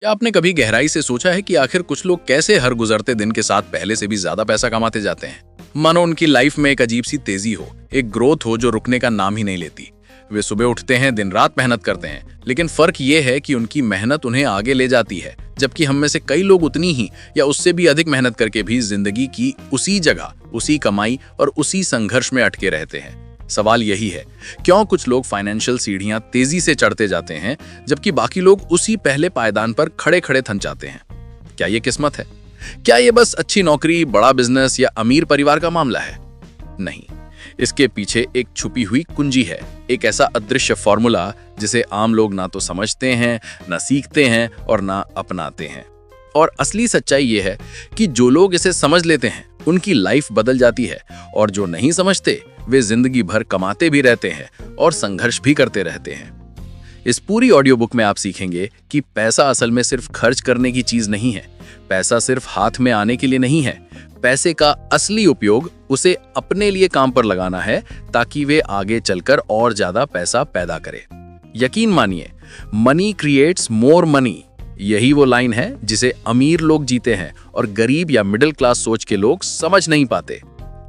क्या आपने कभी गहराई से सोचा है कि आखिर कुछ लोग कैसे हर गुजरते दिन के साथ पहले से भी ज्यादा पैसा कमाते जाते हैं? मानो उनकी लाइफ में एक अजीब सी तेजी हो, एक ग्रोथ हो जो रुकने का नाम ही नहीं लेती। वे सुबह उठते हैं, दिन रात मेहनत करते हैं, लेकिन फर्क ये है कि उनकी मेहनत उन्हें आगे ले जाती है, जबकि हम में से कई लोग उतनी ही या उससे भी अधिक मेहनत करके भी जिंदगी की उसी जगह, उसी कमाई और उसी संघर्ष में अटके रहते हैं। सवाल यही है, क्यों कुछ लोग फाइनेंशियल सीढ़ियां तेजी से चढ़ते जाते हैं जबकि बाकी लोग उसी पहले पायदान पर खड़े खड़े थम जाते हैं? क्या ये किस्मत है? क्या ये बस अच्छी नौकरी, बड़ा बिजनेस या अमीर परिवार का मामला है? नहीं, इसके पीछे एक छुपी हुई कुंजी है, एक ऐसा अदृश्य फॉर्मूला जिसे आम लोग ना तो समझते हैं, ना सीखते हैं और ना अपनाते हैं। और असली सच्चाई ये है कि जो लोग इसे समझ लेते हैं उनकी लाइफ बदल जाती है, और जो नहीं समझते वे जिंदगी भर कमाते भी रहते हैं और संघर्ष भी करते रहते हैं। इस पूरी ऑडियो बुक में आप सीखेंगे कि पैसा असल में सिर्फ खर्च करने की चीज नहीं है, पैसा सिर्फ हाथ में आने के लिए नहीं है। पैसे का असली उपयोग उसे अपने लिए काम पर लगाना है ताकि वे आगे चलकर और ज्यादा पैसा पैदा करे। यकीन मानिए, मनी क्रिएट्स मोर मनी, यही वो लाइन है जिसे अमीर लोग जीते हैं और गरीब या मिडिल क्लास सोच के लोग समझ नहीं पाते।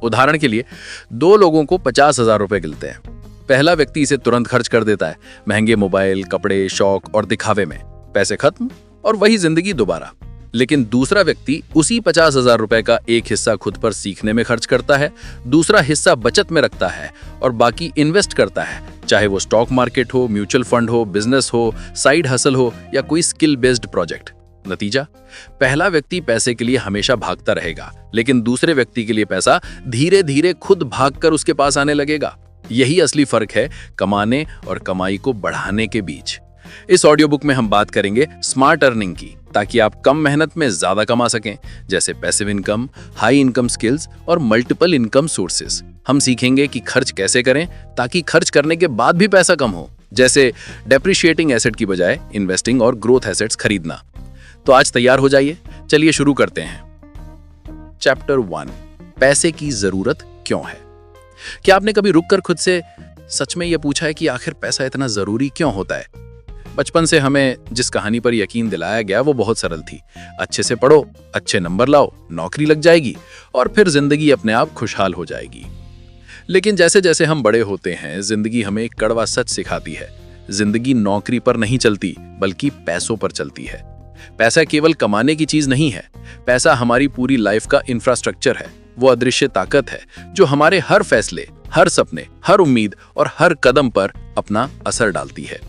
उदाहरण के लिए, दो लोगों को 50,000 रुपए मिलते हैं। पहला व्यक्ति इसे तुरंत खर्च कर देता है, महंगे मोबाइल, कपड़े, शौक और दिखावे में। पैसे खत्म और वही जिंदगी दोबारा। लेकिन दूसरा व्यक्ति उसी 50,000 रुपए का एक हिस्सा खुद पर सीखने में खर्च करता है, दूसरा हिस्सा बचत में रखता है और बाकी इन्वेस्ट करता है, चाहे वो स्टॉक मार्केट हो, म्यूचुअल फंड हो, बिजनेस हो, साइड हसल हो या कोई स्किल बेस्ड प्रोजेक्ट। नतीजा, पहला व्यक्ति पैसे के लिए हमेशा भागता रहेगा, लेकिन दूसरे व्यक्ति के लिए पैसा धीरे धीरे खुद भागकर उसके पास आने लगेगा। यही असली फर्क है कमाने और कमाई को बढ़ाने के बीच। इस ऑडियो बुक में हम बात करेंगे स्मार्ट अर्निंग की, ताकि आप कम मेहनत में ज्यादा कमा सकें, जैसे passive income, high income skills और मल्टीपल इनकम सोर्सेस। हम सीखेंगे कि खर्च कैसे करें ताकि खर्च करने के बाद भी पैसा कम हो, जैसे डेप्रिशिएटिंग एसेट की बजाय इन्वेस्टिंग और ग्रोथ एसेट्स खरीदना। तो आज तैयार हो जाइए, चलिए शुरू करते हैं। चैप्टर 1, पैसे की जरूरत क्यों है? क्या आपने कभी रुककर खुद से सच में यह पूछा है कि आखिर पैसा इतना जरूरी क्यों होता है? बचपन से हमें जिस कहानी पर यकीन दिलाया गया वो बहुत सरल थी। अच्छे से पढ़ो, अच्छे नंबर लाओ, नौकरी लग जाएगी और फिर जिंदगी अपने आप खुशहाल हो जाएगी। लेकिन जैसे जैसे हम बड़े होते हैं, जिंदगी हमें एक कड़वा सच सिखाती है। जिंदगी नौकरी पर नहीं चलती, बल्कि पैसों पर चलती है। पैसा केवल कमाने की चीज नहीं है, पैसा हमारी पूरी लाइफ का इंफ्रास्ट्रक्चर है। वो अदृश्य ताकत है जो हमारे हर फैसले, हर सपने, हर उम्मीद और हर कदम पर अपना असर डालती है।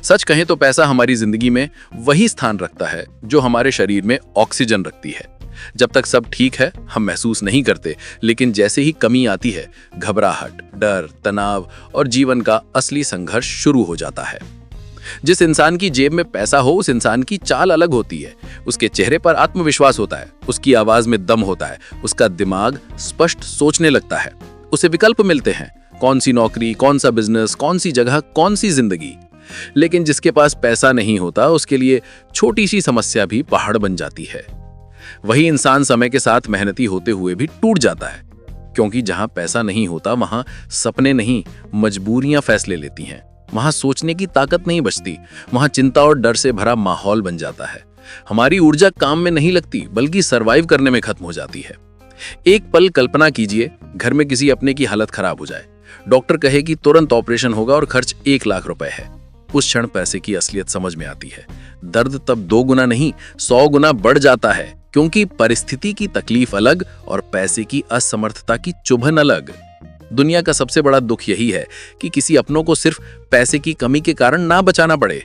सच कहें तो पैसा हमारी जिंदगी में वही स्थान रखता है जो हमारे शरीर में ऑक्सीजन रखती है। जब तक सब ठीक है हम महसूस नहीं करते, लेकिन जैसे ही कमी आती है, घबराहट, डर, तनाव और जीवन का असली संघर्ष शुरू हो जाता है। जिस इंसान की जेब में पैसा हो, उस इंसान की चाल अलग होती है। उसके चेहरे पर आत्मविश्वास होता है, उसकी आवाज में दम होता है, उसका दिमाग स्पष्ट सोचने लगता है। उसे विकल्प मिलते हैं, कौन सी नौकरी, कौन सा बिजनेस, कौन सी जगह, कौन सी जिंदगी। लेकिन जिसके पास पैसा नहीं होता, उसके लिए छोटी सी समस्या भी पहाड़ बन जाती है। वही इंसान समय के साथ मेहनती होते हुए भी टूट जाता है, क्योंकि जहां पैसा नहीं होता वहां सपने नहीं, मजबूरियां फैसले लेती हैं। वहां सोचने की ताकत नहीं बचती, वहां चिंता और डर से भरा माहौल बन जाता है। हमारी ऊर्जा काम में नहीं लगती, बल्कि सरवाइव करने में खत्म हो जाती है। एक पल कल्पना कीजिए, घर में किसी अपने की हालत खराब हो जाए, डॉक्टर कहे कि तुरंत ऑपरेशन होगा और खर्च 1 लाख रुपए है। उस क्षण पैसे की असलियत समझ में आती है। दर्द तब 2 गुना नहीं, 100 गुना बढ़ जाता है, क्योंकि परिस्थिति की तकलीफ अलग और पैसे की असमर्थता की चुभन अलग। दुनिया का सबसे बड़ा दुख यही है कि किसी अपनों को सिर्फ पैसे की कमी के कारण ना बचाना पड़े।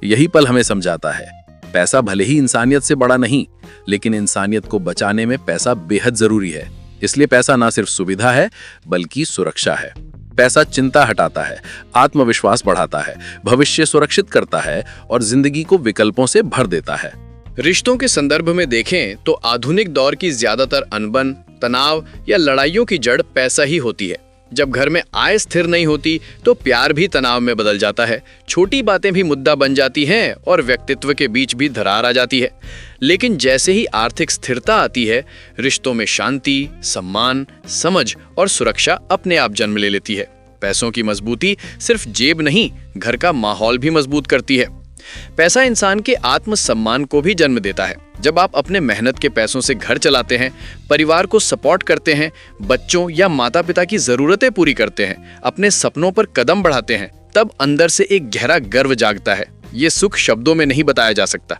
यही पल हमें समझाता है, पैसा भले ही इंसानियत से बड़ा नहीं, लेकिन इंसानियत को बचाने में पैसा बेहद जरूरी है। इसलिए पैसा ना सिर्फ सुविधा है, बल्कि सुरक्षा है। पैसा चिंता हटाता है, आत्मविश्वास बढ़ाता है, भविष्य सुरक्षित करता है और जिंदगी को विकल्पों से भर देता है। रिश्तों के संदर्भ में देखें तो आधुनिक दौर की ज्यादातर अनबन, तनाव या लड़ाइयों की जड़ पैसा ही होती है। जब घर में आय स्थिर नहीं होती तो प्यार भी तनाव में बदल जाता है, छोटी बातें भी मुद्दा बन जाती हैं और व्यक्तित्व के बीच भी दरार आ जाती है। लेकिन जैसे ही आर्थिक स्थिरता आती है, रिश्तों में शांति, सम्मान, समझ और सुरक्षा अपने आप जन्म ले लेती है। पैसों की मजबूती सिर्फ जेब नहीं, घर का माहौल भी मजबूत करती है। पैसा इंसान के आत्मसम्मान को भी जन्म देता है। जब आप अपने मेहनत के पैसों से घर चलाते हैं, परिवार को सपोर्ट करते हैं, बच्चों या माता पिता की जरूरतें पूरी करते हैं, अपने सपनों पर कदम बढ़ाते हैं, तब अंदर से एक गहरा गर्व जागता है। ये सुख शब्दों में नहीं बताया जा सकता।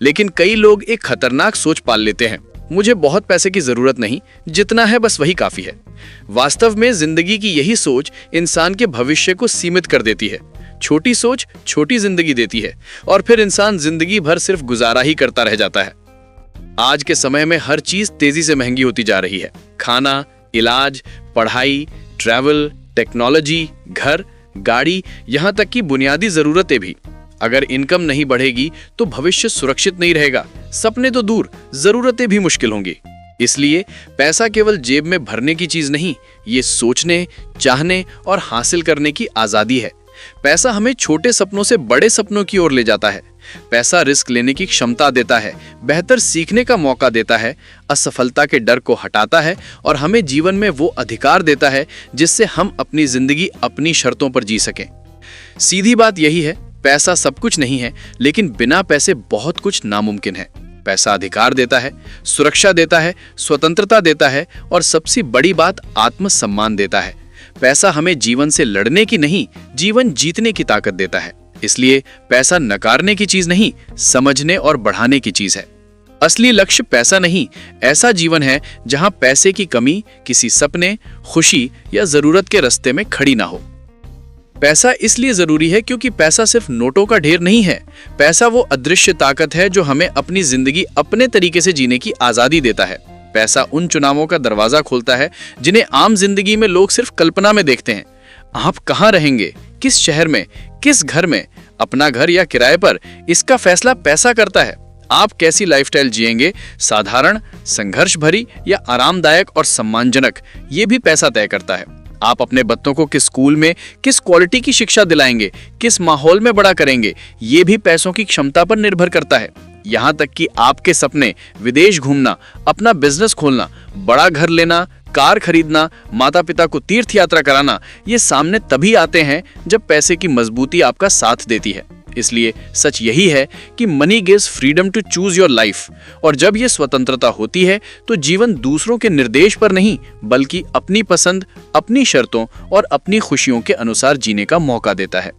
लेकिन कई लोग एक खतरनाक सोच पाल लेते हैं, मुझे बहुत पैसे की जरूरत नहीं, जितना है बस वही काफी है। वास्तव में जिंदगी की यही सोच इंसान के भविष्य को सीमित कर देती है। छोटी सोच छोटी जिंदगी देती है और फिर इंसान जिंदगी भर सिर्फ गुजारा ही करता रह जाता है। आज के समय में हर चीज तेजी से महंगी होती जा रही है। खाना, इलाज, पढ़ाई, ट्रैवल, टेक्नोलॉजी, घर, गाड़ी, यहाँ तक कि बुनियादी जरूरतें भी। अगर इनकम नहीं बढ़ेगी तो भविष्य सुरक्षित नहीं रहेगा। सपने तो दूर, जरूरतें भी मुश्किल होंगी। इसलिए पैसा केवल जेब में भरने की चीज नहीं, ये सोचने, चाहने और हासिल करने की आजादी है। पैसा हमें छोटे सपनों से बड़े सपनों की ओर ले जाता है। पैसा रिस्क लेने की क्षमता देता है, बेहतर सीखने का मौका देता है, असफलता के डर को हटाता है और हमें जीवन में वो अधिकार देता है जिससे हम अपनी जिंदगी अपनी शर्तों पर जी सकें। सीधी बात यही है, पैसा सब कुछ नहीं है, लेकिन बिना पैसे बहुत कुछ नामुमकिन है। पैसा अधिकार देता है, सुरक्षा देता है, स्वतंत्रता देता है और सबसे बड़ी बात आत्मसम्मान देता है। पैसा हमें जीवन से लड़ने की नहीं, जीवन जीतने की ताकत देता है। इसलिए पैसा नकारने की चीज नहीं, समझने और बढ़ाने की चीज है। असली लक्ष्य पैसा नहीं, ऐसा जीवन है जहां पैसे की कमी किसी सपने, खुशी या जरूरत के रास्ते में खड़ी ना हो। पैसा इसलिए जरूरी है क्योंकि पैसा सिर्फ नोटों का ढेर नहीं है। पैसा वो अदृश्य ताकत है जो हमें अपनी जिंदगी अपने तरीके से जीने की आजादी देता है। पैसा उन चुनावों का दरवाजा खोलता है जिन्हें आम जिंदगी में लोग सिर्फ कल्पना में देखते हैं। आप कहाँ रहेंगे, किस शहर में, किस घर में, अपना घर या किराए पर, इसका फैसला पैसा करता है। आप कैसी लाइफस्टाइल जिएंगे, साधारण, संघर्ष भरी या आरामदायक और सम्मानजनक, ये भी पैसा तय करता है। आप अपने बच्चों को किस स्कूल में किस क्वालिटी की शिक्षा दिलाएंगे, किस माहौल में बड़ा करेंगे, ये भी पैसों की क्षमता पर निर्भर करता है। यहाँ तक कि आपके सपने, विदेश घूमना, अपना बिजनेस खोलना, बड़ा घर लेना, कार खरीदना, माता पिता को तीर्थ यात्रा कराना, ये सामने तभी आते हैं जब पैसे की मजबूती आपका साथ देती है। इसलिए सच यही है कि money gives freedom to choose your life, और जब ये स्वतंत्रता होती है तो जीवन दूसरों के निर्देश पर नहीं, बल्कि अपनी पसंद, अपनी शर्तों और अपनी खुशियों के अनुसार जीने का मौका देता है।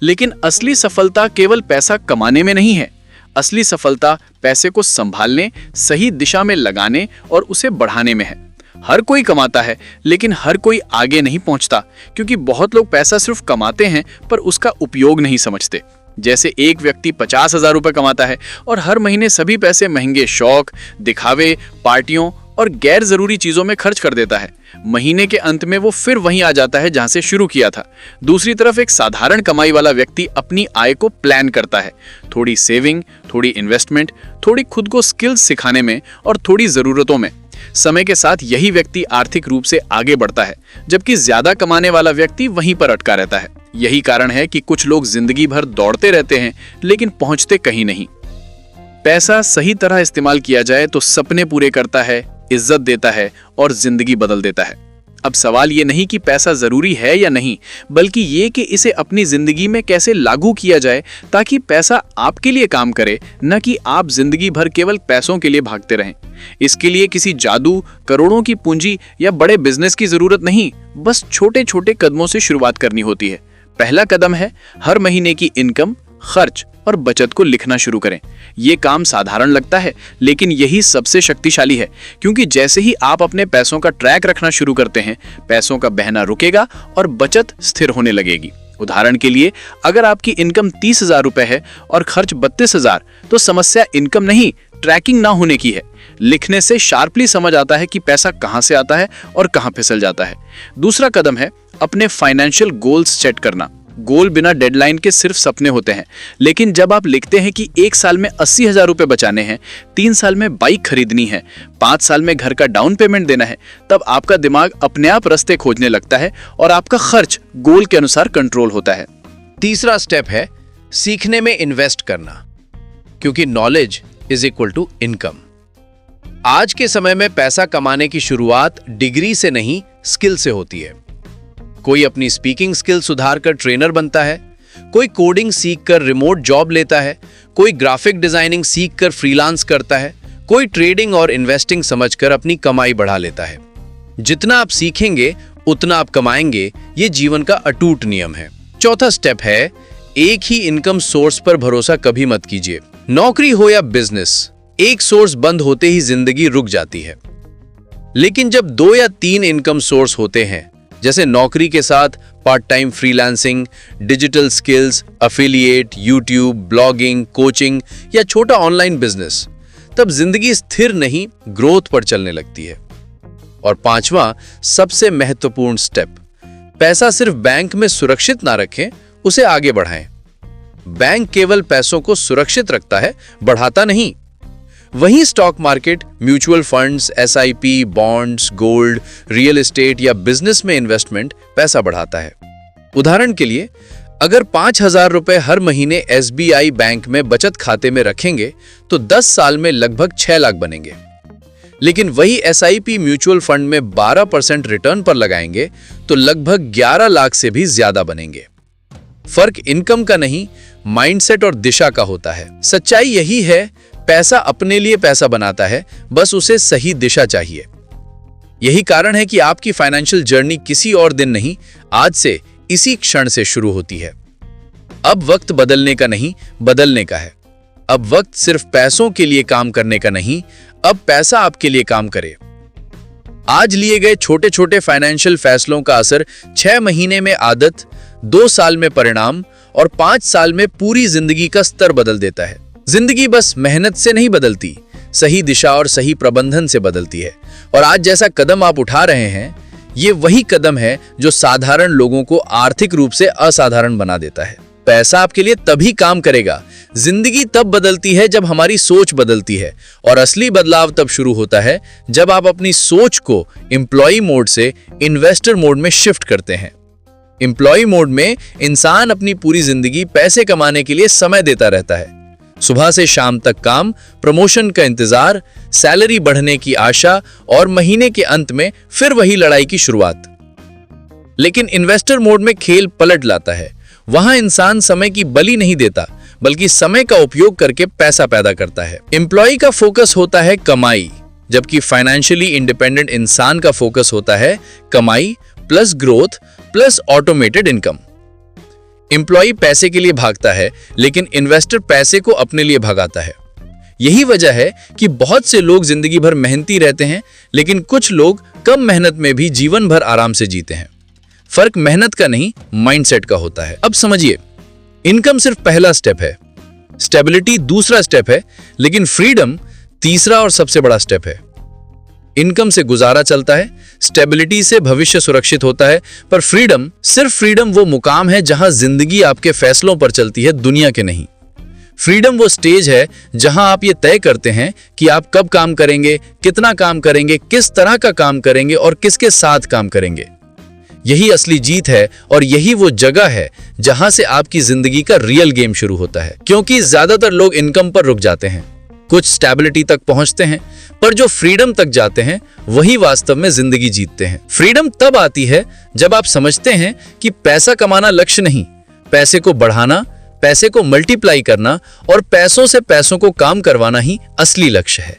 लेकिन असली सफलता केवल पैसा कमाने में नहीं है। असली सफलता पैसे को संभालने, सही दिशा में लगाने और उसे बढ़ाने में है। हर कोई कमाता है, लेकिन हर कोई आगे नहीं पहुंचता, क्योंकि बहुत लोग पैसा सिर्फ कमाते हैं पर उसका उपयोग नहीं समझते। जैसे एक व्यक्ति 50,000 रुपए कमाता है और हर महीने सभी पैसे महंगे शौक, दिखावे, पार्टियों और गैर जरूरी चीजों में खर्च कर देता है। महीने के अंत में वो फिर वहीं आ जाता है जहां से शुरू किया था। दूसरी तरफ एक साधारण कमाई वाला व्यक्ति अपनी आय को प्लान करता है, थोड़ी सेविंग, थोड़ी इन्वेस्टमेंट, थोड़ी खुद को स्किल्स सिखाने में और थोड़ी जरूरतों में। समय के साथ यही व्यक्ति आर्थिक रूप से आगे बढ़ता है, जबकि ज्यादा कमाने वाला व्यक्ति वहीं पर अटका रहता है। यही कारण है कि कुछ लोग जिंदगी भर दौड़ते रहते हैं लेकिन पहुंचते कहीं नहीं। पैसा सही तरह इस्तेमाल किया जाए तो सपने पूरे करता है, इज्जत देता है और जिंदगी बदल देता है। अब सवाल ये नहीं कि पैसा जरूरी है या नहीं, बल्कि ये कि इसे अपनी जिंदगी में कैसे लागू किया जाए ताकि पैसा आपके लिए काम करे, न कि आप जिंदगी भर केवल पैसों के लिए भागते रहें। इसके लिए किसी जादू, करोड़ों की पूंजी या बड़े बिजनेस की जरूरत नहीं, बस छोटे छोटे कदमों से शुरुआत करनी होती है। पहला कदम है हर महीने की इनकम, खर्च और बचत को लिखना शुरू करें। ये काम साधारण लगता है, लेकिन यही सबसे शक्तिशाली है, क्योंकि जैसे ही आप अपने पैसों का ट्रैक रखना शुरू करते हैं, पैसों का बहना रुकेगा और बचत स्थिर होने लगेगी। उदाहरण के लिए, अगर आपकी इनकम 30,000 रुपए है और खर्च 32,000, तो समस्या इनकम नहीं, ट्रैकिंग ना होने की है। लिखने से शार्पली समझ आता है कि पैसा कहां से आता है और कहां फिसल जाता है। दूसरा कदम है अपने फाइनेंशियल गोल्स सेट करना। गोल बिना डेडलाइन के सिर्फ सपने होते हैं, लेकिन जब आप लिखते हैं कि 1 साल में 80,000 रुपए बचाने हैं, 3 साल में बाइक खरीदनी है, 5 साल में घर का डाउन पेमेंट देना है, तब आपका दिमाग अपने आप रास्ते खोजने लगता है और आपका खर्च गोल के अनुसार कंट्रोल होता है। तीसरा स्टेप है सीखने में इन्वेस्ट करना, क्योंकि knowledge is equal to income. आज के समय में पैसा कमाने की शुरुआत डिग्री से नहीं, स्किल से होती है। कोई अपनी स्पीकिंग स्किल सुधार कर ट्रेनर बनता है, कोई कोडिंग सीखकर रिमोट जॉब लेता है, कोई ग्राफिक डिजाइनिंग सीखकर फ्रीलांस करता है, कोई ट्रेडिंग और इन्वेस्टिंग समझकर अपनी कमाई बढ़ा लेता है। जितना आप सीखेंगे उतना आप कमाएंगे, ये जीवन का अटूट नियम है। चौथा स्टेप है, एक ही इनकम सोर्स पर भरोसा कभी मत कीजिए। नौकरी हो या बिजनेस, एक सोर्स बंद होते ही जिंदगी रुक जाती है। लेकिन जब 2 या 3 इनकम सोर्स होते हैं, जैसे नौकरी के साथ part time freelancing, digital skills, affiliate, YouTube, blogging, coaching या छोटा ऑनलाइन बिजनेस, तब जिंदगी स्थिर नहीं, ग्रोथ पर चलने लगती है। और पांचवा सबसे महत्वपूर्ण स्टेप, पैसा सिर्फ बैंक में सुरक्षित ना रखें, उसे आगे बढ़ाएं। बैंक केवल पैसों को सुरक्षित रखता है, बढ़ाता नहीं। वहीं stock market, mutual funds, SIP, bonds, gold, real estate या बिजनेस में इन्वेस्टमेंट पैसा बढ़ाता है। उदाहरण के लिए, अगर 5,000 रुपए हर महीने एसबीआई बैंक में बचत खाते में रखेंगे तो 10 साल में लगभग 6 लाख बनेंगे। लेकिन वही एसआईपी म्यूचुअल फंड में 12% रिटर्न पर लगाएंगे तो लगभग 11 लाख से भी ज्यादा बनेंगे। फर्क इनकम का नहीं, माइंडसेट और दिशा का होता है। सच्चाई यही है, पैसा अपने लिए पैसा बनाता है, बस उसे सही दिशा चाहिए। यही कारण है कि आपकी फाइनेंशियल जर्नी किसी और दिन नहीं, आज से, इसी क्षण से शुरू होती है। अब वक्त बदलने का नहीं, बदलने का है। अब वक्त सिर्फ पैसों के लिए काम करने का नहीं, अब पैसा आपके लिए काम करे। आज लिए गए छोटे छोटे फाइनेंशियल फैसलों का असर 6 महीने में आदत, 2 साल में परिणाम और 5 साल में पूरी जिंदगी का स्तर बदल देता है। जिंदगी बस मेहनत से नहीं बदलती, सही दिशा और सही प्रबंधन से बदलती है। और आज जैसा कदम आप उठा रहे हैं, ये वही कदम है जो साधारण लोगों को आर्थिक रूप से असाधारण बना देता है। पैसा आपके लिए तभी काम करेगा, जिंदगी तब बदलती है जब हमारी सोच बदलती है। और असली बदलाव तब शुरू होता है जब आप अपनी सोच को एम्प्लॉय मोड से इन्वेस्टर मोड में शिफ्ट करते हैं। एम्प्लॉय मोड में इंसान अपनी पूरी जिंदगी पैसे कमाने के लिए समय देता रहता है। सुबह से शाम तक काम, प्रमोशन का इंतजार, सैलरी बढ़ने की आशा और महीने के अंत में फिर वही लड़ाई की शुरुआत। लेकिन इन्वेस्टर मोड में खेल पलट लाता है। वहां इंसान समय की बलि नहीं देता, बल्कि समय का उपयोग करके पैसा पैदा करता है। एम्प्लॉय का फोकस होता है कमाई, जबकि फाइनेंशियली इंडिपेंडेंट इंसान का फोकस होता है कमाई plus growth plus automated income. Employee पैसे के लिए भागता है, लेकिन इन्वेस्टर पैसे को अपने लिए भगाता है। यही वजह है कि बहुत से लोग जिंदगी भर मेहनती रहते हैं, लेकिन कुछ लोग कम मेहनत में भी जीवन भर आराम से जीते हैं। फर्क मेहनत का नहीं, माइंडसेट का होता है। अब समझिए, इनकम सिर्फ पहला स्टेप है, स्टेबिलिटी दूसरा स्टेप है, लेकिन फ्रीडम तीसरा और सबसे बड़ा स्टेप है। इनकम से गुजारा चलता है, स्टेबिलिटी से भविष्य सुरक्षित होता है, पर फ्रीडम, सिर्फ फ्रीडम वो मुकाम है जहां जिंदगी आपके फैसलों पर चलती है, दुनिया के नहीं। फ्रीडम वो स्टेज है जहां आप ये तय करते हैं कि आप कब काम करेंगे, कितना काम करेंगे, किस तरह का काम करेंगे और किसके साथ काम करेंगे। यही असली जीत है और यही वो जगह है जहां से आपकी जिंदगी का रियल गेम शुरू होता है। क्योंकि ज्यादातर लोग इनकम पर रुक जाते हैं, कुछ स्टेबिलिटी तक पहुंचते हैं, पर जो फ्रीडम तक जाते हैं वही वास्तव में जिंदगी जीतते हैं। फ्रीडम तब आती है जब आप समझते हैं कि पैसा कमाना लक्ष्य नहीं, पैसे को बढ़ाना, पैसे को मल्टीप्लाई करना और पैसों से पैसों को काम करवाना ही असली लक्ष्य है।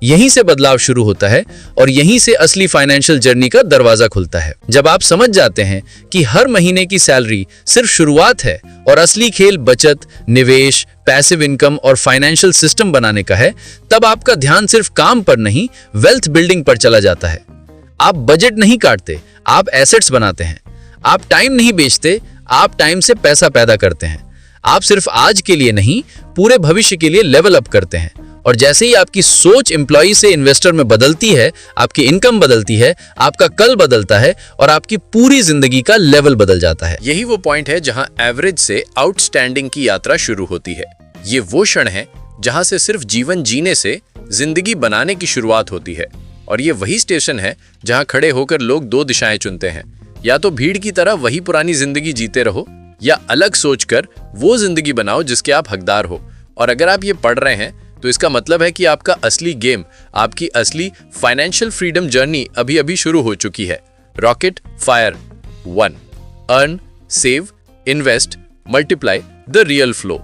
यहीं से बदलाव शुरू होता है और यहीं से असली फाइनेंशियल जर्नी का दरवाजा खुलता है। जब आप समझ जाते हैं कि हर महीने की सैलरी सिर्फ शुरुआत है और असली खेल बचत, निवेश, पैसिव इनकम और फाइनेंशियल सिस्टम बनाने का है, तब आपका ध्यान सिर्फ काम पर नहीं, वेल्थ बिल्डिंग पर चला जाता है। आप बजट नहीं काटते, आप एसेट्स बनाते हैं। आप टाइम नहीं बेचते, आप टाइम से पैसा पैदा करते हैं। आप सिर्फ आज के लिए नहीं, पूरे भविष्य के लिए लेवल अप करते हैं। और जैसे ही आपकी सोच एम्प्लॉय से इन्वेस्टर में बदलती है, आपकी इनकम बदलती है, आपका कल बदलता है और आपकी पूरी जिंदगी का लेवल बदल जाता है। यही वो पॉइंट है जहां एवरेज से आउटस्टैंडिंग की यात्रा शुरू होती है। ये वो क्षण है जहां से सिर्फ जीवन जीने से जिंदगी बनाने की शुरुआत होती है। और ये वही स्टेशन है जहां खड़े होकर लोग 2 दिशाएं चुनते हैं, या तो भीड़ की तरह वही पुरानी जिंदगी जीते रहो, या अलग सोचकर वो जिंदगी बनाओ जिसके आप हकदार हो। और अगर आप ये पढ़ रहे हैं तो इसका मतलब है कि आपका असली गेम, आपकी असली फाइनेंशियल फ्रीडम जर्नी अभी अभी शुरू हो चुकी है। Rocket fire 1, earn, save, invest, multiply the real flow.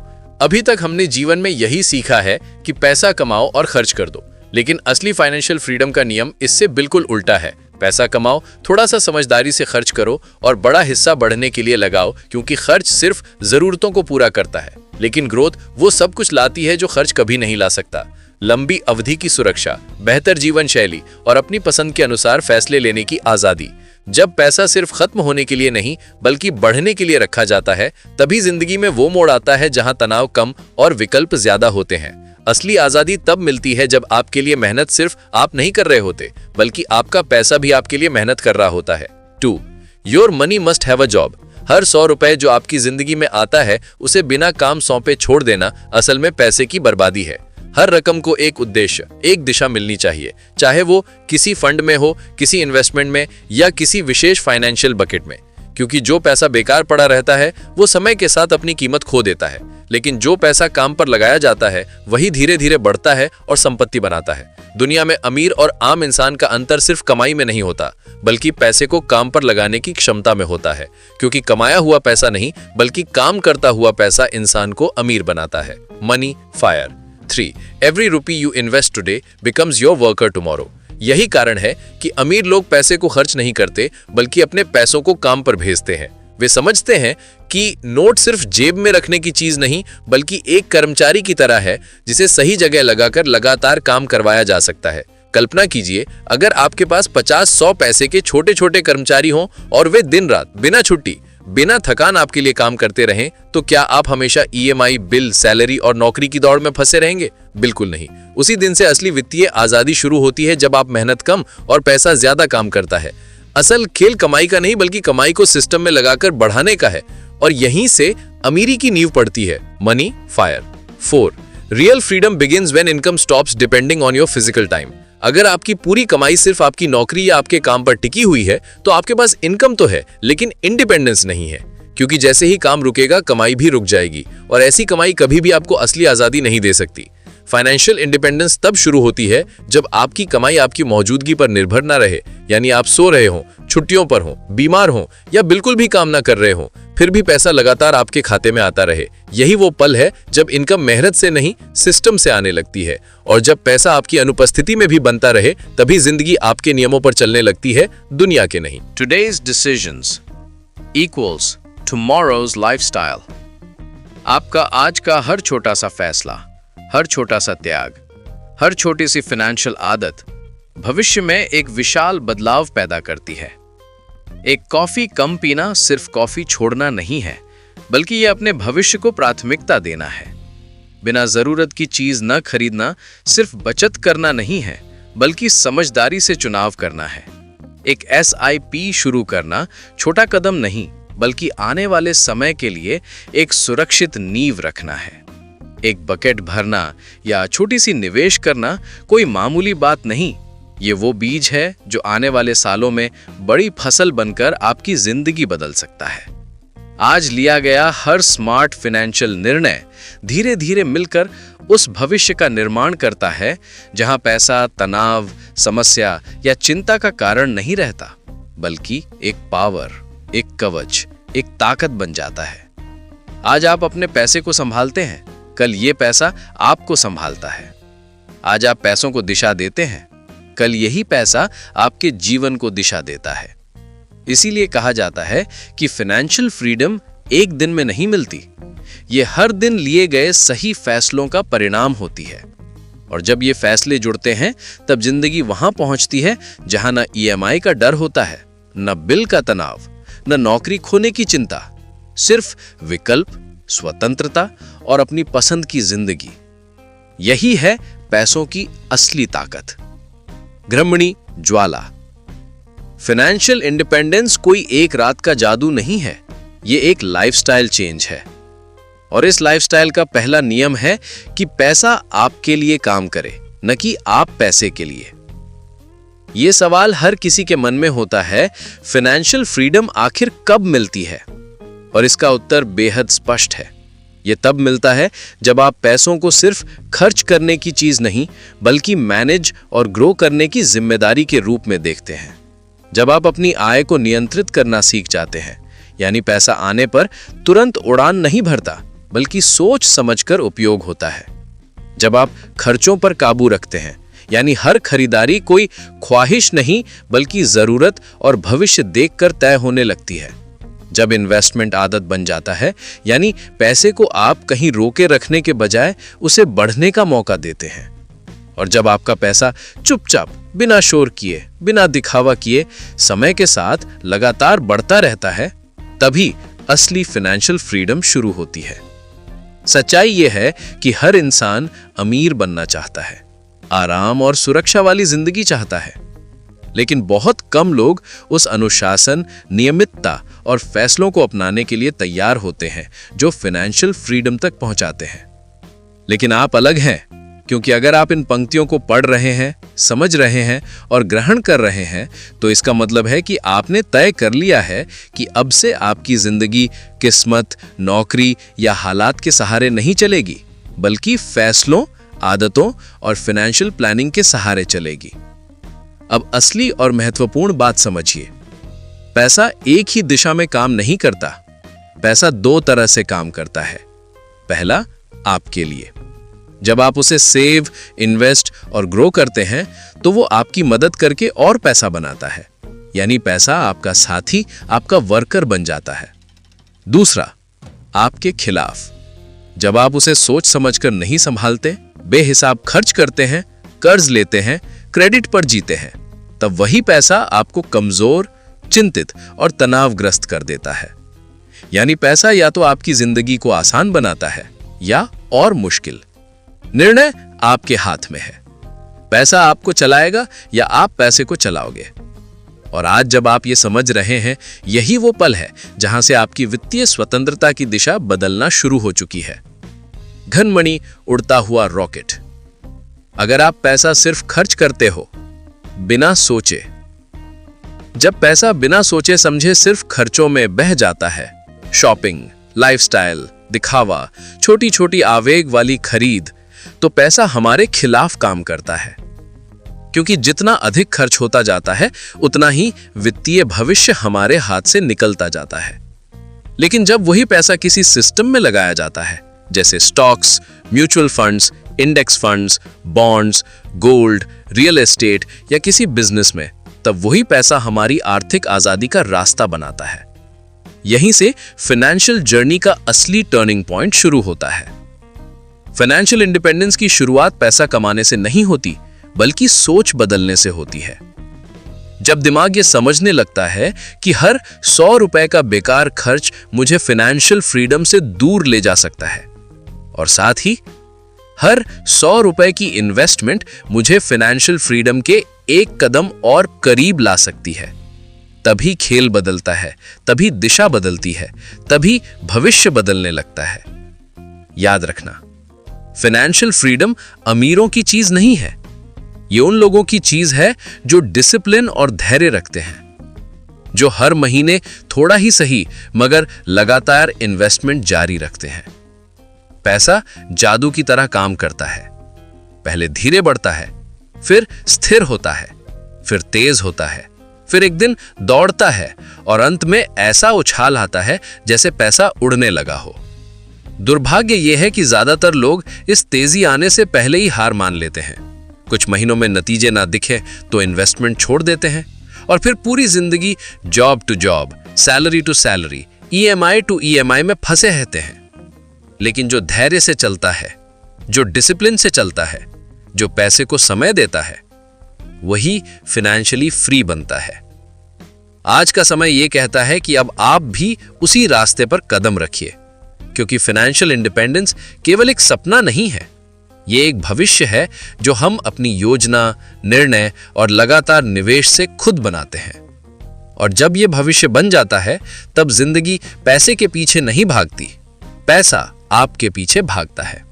अभी तक हमने जीवन में यही सीखा है कि पैसा कमाओ और खर्च कर दो, लेकिन असली फाइनेंशियल फ्रीडम का नियम इससे बिल्कुल उल्टा है। पैसा कमाओ, थोड़ा सा समझदारी से खर्च करो और बड़ा हिस्सा बढ़ने के लिए लगाओ, क्योंकि खर्च सिर्फ जरूरतों को पूरा करता है, लेकिन ग्रोथ वो सब कुछ लाती है जो खर्च कभी नहीं ला सकता। लंबी अवधि की सुरक्षा, बेहतर जीवन शैली और अपनी पसंद के अनुसार फैसले लेने की आजादी। जब पैसा सिर्फ खत्म होने के लिए नहीं बल्कि बढ़ने के लिए रखा जाता है, तभी जिंदगी में वो मोड़ आता है जहां तनाव कम और विकल्प ज्यादा होते हैं। असली आजादी तब मिलती है जब आपके लिए मेहनत सिर्फ आप नहीं कर रहे होते, बल्कि आपका पैसा भी आपके लिए मेहनत कर रहा होता है। 2. Your money must have a job. हर 100 रुपए जो आपकी जिंदगी में आता है, उसे बिना काम सौंपे छोड़ देना असल में पैसे की बर्बादी है। हर रकम को एक उद्देश्य, एक दिशा मिलनी चाहिए, चाहे वो किसी फंड में हो, किसी इन्वेस्टमेंट में या किसी विशेष फाइनेंशियल बकेट में। क्योंकि जो पैसा बेकार पड़ा रहता है वो समय के साथ अपनी कीमत खो देता है, लेकिन जो पैसा काम पर लगाया जाता है वही धीरे धीरे बढ़ता है और संपत्ति बनाता है। दुनिया में अमीर और आम इंसान का अंतर सिर्फ कमाई में नहीं होता, बल्कि पैसे को काम पर लगाने की क्षमता में होता है। क्योंकि कमाया हुआ पैसा नहीं बल्कि काम करता हुआ पैसा इंसान को अमीर बनाता है। Money fire. 3. Every rupee you invest today becomes your worker tomorrow. यही कारण है कि अमीर लोग पैसे को खर्च नहीं करते बल्कि अपने पैसों को काम पर भेजते हैं। वे समझते हैं कि नोट सिर्फ जेब में रखने की चीज नहीं बल्कि एक कर्मचारी की तरह है जिसे सही जगह लगाकर लगातार काम करवाया जा सकता है। कल्पना कीजिए, अगर आपके पास 50-100 पैसे के छोटे छोटे कर्मचारी हों और वे दिन रात बिना छुट्टी बिना थकान आपके लिए काम करते रहें, तो क्या आप हमेशा EMI, बिल, सैलरी और नौकरी की दौड़ में फंसे रहेंगे? बिल्कुल नहीं। उसी दिन से असली वित्तीय आजादी शुरू होती है जब आप मेहनत कम और पैसा ज्यादा काम करता है। असल खेल कमाई का नहीं बल्कि कमाई को सिस्टम में लगाकर बढ़ाने का है, और यहीं से अमीरी की नींव पड़ती है। Money fire. 4. Real freedom begins when income stops depending on your physical time. अगर आपकी पूरी कमाई सिर्फ आपकी नौकरी या आपके काम पर टिकी हुई है तो आपके पास इनकम तो है लेकिन इंडिपेंडेंस नहीं है, क्योंकि जैसे ही काम रुकेगा कमाई भी रुक जाएगी, और ऐसी कमाई कभी भी आपको असली आजादी नहीं दे सकती। फाइनेंशियल इंडिपेंडेंस तब शुरू होती है जब आपकी कमाई आपकी मौजूदगी पर निर्भर ना रहे, यानी आप सो रहे हो, छुट्टियों पर हो, बीमार हो या बिल्कुल भी काम ना कर रहे हो, फिर भी पैसा लगातार आपके खाते में आता रहे। यही वो पल है जब इनकम मेहनत से नहीं सिस्टम से आने लगती है, और जब पैसा आपकी अनुपस्थिति में भी बनता रहे तभी जिंदगी आपके नियमों पर चलने लगती है, दुनिया के नहीं। Today's decisions equals tomorrow's lifestyle। आपका आज का हर छोटा सा फैसला, हर छोटा सा त्याग, हर छोटी सी फाइनेंशियल आदत भविष्य में एक विशाल बदलाव पैदा करती है। एक कॉफी कम पीना सिर्फ कॉफी छोड़ना नहीं है, बल्कि यह अपने भविष्य को प्राथमिकता देना है। बिना जरूरत की चीज न खरीदना सिर्फ बचत करना नहीं है, बल्कि समझदारी से चुनाव करना है। एक SIP शुरू करना छोटा कदम नहीं बल्कि आने वाले समय के लिए एक सुरक्षित नींव रखना है। एक बकेट भरना या छोटी सी निवेश करना कोई मामूली बात नहीं, ये वो बीज है जो आने वाले सालों में बड़ी फसल बनकर आपकी जिंदगी बदल सकता है। आज लिया गया हर स्मार्ट फाइनेंशियल निर्णय धीरे धीरे मिलकर उस भविष्य का निर्माण करता है जहां पैसा तनाव, समस्या या चिंता का कारण नहीं रहता, बल्कि एक पावर, एक कवच, एक ताकत बन जाता है। आज आप अपने पैसे को संभालते हैं, कल ये पैसा आपको संभालता है। आज आप पैसों को दिशा देते हैं, कल यही पैसा आपके जीवन को दिशा देता है। इसीलिए कहा जाता है कि फाइनेंशियल फ्रीडम एक दिन में नहीं मिलती, ये हर दिन लिए गए सही फैसलों का परिणाम होती है। और जब ये फैसले जुड़ते हैं तब जिंदगी वहां पहुंचती है जहां न EMI का डर होता है, न बिल का तनाव, न नौकरी खोने की चिंता, सिर्फ विकल्प, स्वतंत्रता और अपनी पसंद की जिंदगी। यही है पैसों की असली ताकत। ग्रहमणी ज्वाला। फाइनेंशियल इंडिपेंडेंस कोई एक रात का जादू नहीं है, ये एक लाइफस्टाइल चेंज है। और इस लाइफस्टाइल का पहला नियम है कि पैसा आपके लिए काम करे, न कि आप पैसे के लिए। ये सवाल हर किसी के मन में होता है, फाइनेंशियल फ्रीडम आखिर कब मिलती है? और इसका उत्तर बेहद स्पष्ट है। ये तब मिलता है जब आप पैसों को सिर्फ खर्च करने की चीज नहीं बल्कि मैनेज और ग्रो करने की जिम्मेदारी के रूप में देखते हैं। जब आप अपनी आय को नियंत्रित करना सीख जाते हैं, यानी पैसा आने पर तुरंत उड़ान नहीं भरता, बल्कि सोच समझकर उपयोग होता है। जब आप खर्चों पर काबू रखते हैं, यानी हर खरीदारी कोई ख्वाहिश नहीं बल्कि जरूरत और भविष्य देखकर तय होने लगती है। जब इन्वेस्टमेंट आदत बन जाता है, यानी पैसे को आप कहीं रोके रखने के बजाय उसे बढ़ने का मौका देते हैं। और जब आपका पैसा चुपचाप बिना शोर किए, बिना दिखावा किए समय के साथ लगातार बढ़ता रहता है, तभी असली फाइनेंशियल फ्रीडम शुरू होती है। सच्चाई यह है कि हर इंसान अमीर बनना चाहता है, आराम और सुरक्षा वाली जिंदगी चाहता है, लेकिन बहुत कम लोग उस अनुशासन, नियमितता और फैसलों को अपनाने के लिए तैयार होते हैं जो फाइनेंशियल फ्रीडम तक पहुंचाते हैं। लेकिन आप अलग हैं, क्योंकि अगर आप इन पंक्तियों को पढ़ रहे हैं, समझ रहे हैं और ग्रहण कर रहे हैं, तो इसका मतलब है कि आपने तय कर लिया है कि अब से आपकी जिंदगी किस्मत, नौकरी या हालात के सहारे नहीं चलेगी, बल्कि फैसलों, आदतों और फाइनेंशियल प्लानिंग के सहारे चलेगी। अब असली और महत्वपूर्ण बात समझिए। पैसा एक ही दिशा में काम नहीं करता। पैसा दो तरह से काम करता है। पहला, आपके लिए। जब आप उसे सेव, इन्वेस्ट और ग्रो करते हैं, तो वो आपकी मदद करके और पैसा बनाता है, यानी पैसा आपका साथी, आपका वर्कर बन जाता है। दूसरा, आपके खिलाफ। जब आप उसे सोच समझकर नहीं संभालते, बेहिसाब खर्च करते हैं, कर्ज लेते हैं, क्रेडिट पर जीते हैं, तब वही पैसा आपको कमजोर, चिंतित और तनावग्रस्त कर देता है। यानी पैसा या तो आपकी जिंदगी को आसान बनाता है या और मुश्किल। निर्णय आपके हाथ में है। पैसा आपको चलाएगा या आप पैसे को चलाओगे। और आज जब आप ये समझ रहे हैं, यही वो पल है जहां से आपकी वित्तीय स्वतंत्रता की दिशा बदलना शुरू हो चुकी है। घनमणि उड़ता हुआ रॉकेट। अगर आप पैसा सिर्फ खर्च करते हो बिना सोचे, जब पैसा बिना सोचे समझे सिर्फ खर्चों में बह जाता है, शॉपिंग, लाइफस्टाइल, दिखावा, छोटी छोटी आवेग वाली खरीद, तो पैसा हमारे खिलाफ काम करता है। क्योंकि जितना अधिक खर्च होता जाता है, उतना ही वित्तीय भविष्य हमारे हाथ से निकलता जाता है। लेकिन जब वही पैसा किसी सिस्टम में लगाया जाता है, जैसे stocks, mutual funds, index funds, bonds, gold, real estate या किसी बिजनेस में, तब वही पैसा हमारी आर्थिक आजादी का रास्ता बनाता है। यहीं से फाइनेंशियल जर्नी का असली टर्निंग पॉइंट शुरू होता है। फाइनेंशियल इंडिपेंडेंस की शुरुआत पैसा कमाने से नहीं होती, बल्कि सोच बदलने से होती है। जब दिमाग ये समझने लगता है कि हर 100 रुपए का बेकार खर्च मुझे फाइनेंशियल फ्रीडम से दूर ले जा सकता है, और साथ ही हर 100 रुपए की इन्वेस्टमेंट मुझे फाइनेंशियल फ्रीडम के एक कदम और करीब ला सकती है, तभी खेल बदलता है, तभी दिशा बदलती है, तभी भविष्य बदलने लगता है। याद रखना, फाइनेंशियल फ्रीडम अमीरों की चीज नहीं है। ये उन लोगों की चीज है जो डिसिप्लिन और धैर्य रखते हैं, जो हर महीने थोड़ा ही सही मगर लगातार इन्वेस्टमेंट जारी रखते हैं। पैसा जादू की तरह काम करता है। पहले धीरे बढ़ता है, फिर स्थिर होता है, फिर तेज होता है, फिर एक दिन दौड़ता है और अंत में ऐसा उछाल आता है जैसे पैसा उड़ने लगा हो। दुर्भाग्य यह है कि ज्यादातर लोग इस तेजी आने से पहले ही हार मान लेते हैं। कुछ महीनों में नतीजे ना दिखे तो इन्वेस्टमेंट छोड़ देते हैं और फिर पूरी जिंदगी job to job, salary to salary, EMI to EMI में फंसे रहते हैं। लेकिन जो धैर्य से चलता है, जो डिसिप्लिन से चलता है, जो पैसे को समय देता है, वही फाइनेंशियली फ्री बनता है। आज का समय यह कहता है कि अब आप भी उसी रास्ते पर कदम रखिए, क्योंकि फाइनेंशियल इंडिपेंडेंस केवल एक सपना नहीं है, ये एक भविष्य है जो हम अपनी योजना, निर्णय और लगातार निवेश से खुद बनाते हैं। और जब ये भविष्य बन जाता है, तब जिंदगी पैसे के पीछे नहीं भागती, पैसा आपके पीछे भागता है।